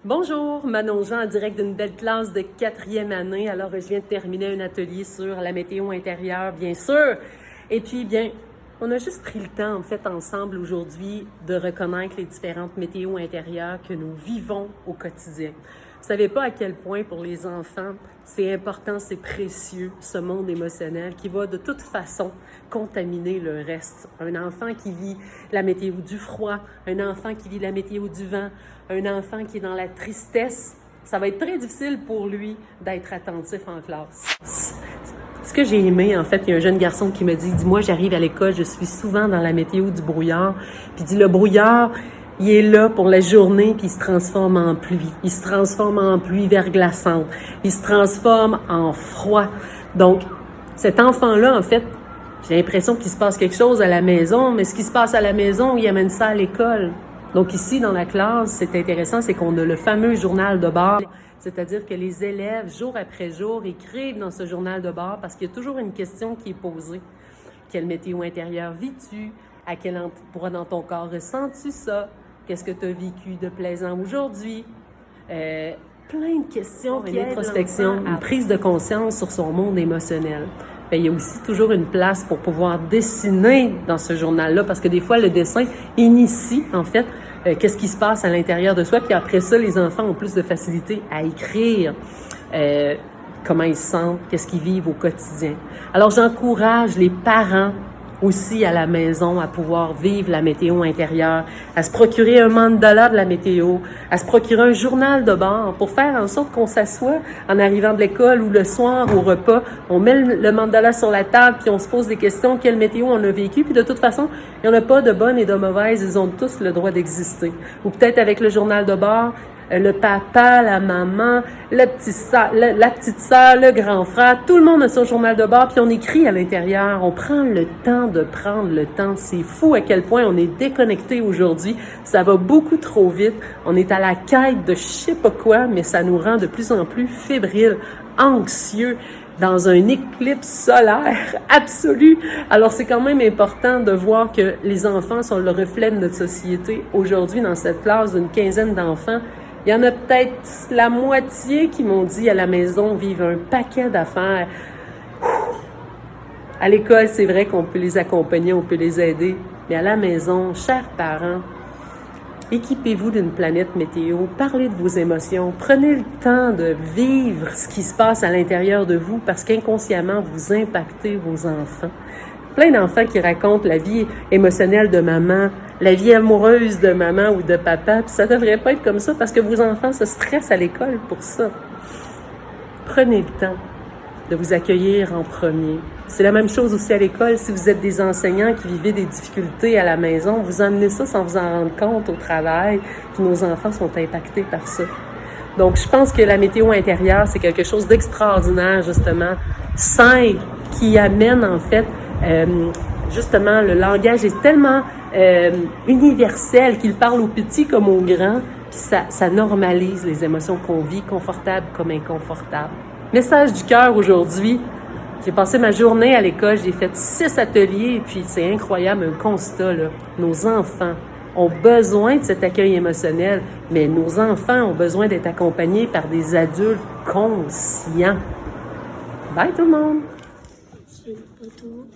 Bonjour, Manon Jean en direct d'une belle classe de 4e année. Alors, je viens de terminer un atelier sur la météo intérieure, bien sûr. Et puis, bien, on a juste pris le temps, en fait, ensemble aujourd'hui, de reconnaître les différentes météos intérieures que nous vivons au quotidien. Vous savez pas à quel point, pour les enfants, c'est important, c'est précieux, ce monde émotionnel qui va de toute façon contaminer le reste. Un enfant qui vit la météo du froid, un enfant qui vit la météo du vent, un enfant qui est dans la tristesse, ça va être très difficile pour lui d'être attentif en classe. Ce que j'ai aimé, en fait, il y a un jeune garçon qui me dit, moi, j'arrive à l'école, je suis souvent dans la météo du brouillard, puis il dit, le brouillard, il est là pour la journée, puis il se transforme en pluie. Il se transforme en pluie verglaçante. Il se transforme en froid. Donc, cet enfant-là, en fait, j'ai l'impression qu'il se passe quelque chose à la maison, mais ce qui se passe à la maison, il amène ça à l'école. Donc ici, dans la classe, c'est intéressant, c'est qu'on a le fameux journal de bord, c'est-à-dire que les élèves, jour après jour, écrivent dans ce journal de bord parce qu'il y a toujours une question qui est posée. Quelle météo intérieure vis-tu? À quel endroit dans ton corps ressens-tu ça? Qu'est-ce que tu as vécu de plaisant aujourd'hui? Plein de questions, une introspection, une prise de conscience sur son monde émotionnel. Bien, il y a aussi toujours une place pour pouvoir dessiner dans ce journal-là, parce que des fois, le dessin initie, en fait, qu'est-ce qui se passe à l'intérieur de soi. Puis après ça, les enfants ont plus de facilité à écrire comment ils se sentent, qu'est-ce qu'ils vivent au quotidien. Alors, j'encourage les parents aussi à la maison à pouvoir vivre la météo intérieure, à se procurer un mandala de la météo, à se procurer un journal de bord pour faire en sorte qu'on s'assoit en arrivant de l'école ou le soir au repas, on met le mandala sur la table puis on se pose des questions, quelle météo on a vécu, puis de toute façon, il n'y en a pas de bonnes et de mauvaises, ils ont tous le droit d'exister. Ou peut-être avec le journal de bord, le papa, la maman, la petite sœur, le grand frère, tout le monde a son journal de bord, puis on écrit à l'intérieur, on prend le temps de prendre le temps. C'est fou à quel point on est déconnecté aujourd'hui, ça va beaucoup trop vite, on est à la quête de je sais pas quoi, mais ça nous rend de plus en plus fébriles, anxieux, dans un éclipse solaire absolu. Alors, c'est quand même important de voir que les enfants sont le reflet de notre société. Aujourd'hui, dans cette classe d'une 15aine d'enfants, il y en a peut-être la moitié qui m'ont dit à la maison vivre un paquet d'affaires. À l'école, c'est vrai qu'on peut les accompagner, on peut les aider, mais à la maison, chers parents, équipez-vous d'une planète météo, parlez de vos émotions, prenez le temps de vivre ce qui se passe à l'intérieur de vous parce qu'inconsciemment, vous impactez vos enfants. Plein d'enfants qui racontent la vie émotionnelle de maman, la vie amoureuse de maman ou de papa, puis ça devrait pas être comme ça parce que vos enfants se stressent à l'école pour ça. Prenez le temps de vous accueillir en premier. C'est la même chose aussi à l'école. Si vous êtes des enseignants qui vivez des difficultés à la maison, vous emmenez ça sans vous en rendre compte au travail, puis nos enfants sont impactés par ça. Donc, je pense que la météo intérieure, c'est quelque chose d'extraordinaire, justement, simple, qui amène, en fait, justement, le langage est tellement universel qu'il parle aux petits comme aux grands, puis ça normalise les émotions qu'on vit, confortables comme inconfortables. Message du cœur aujourd'hui. J'ai passé ma journée à l'école, j'ai fait 6 ateliers, et puis c'est incroyable, un constat, là. Nos enfants ont besoin de cet accueil émotionnel, mais nos enfants ont besoin d'être accompagnés par des adultes conscients. Bye tout le monde! C'est une photo.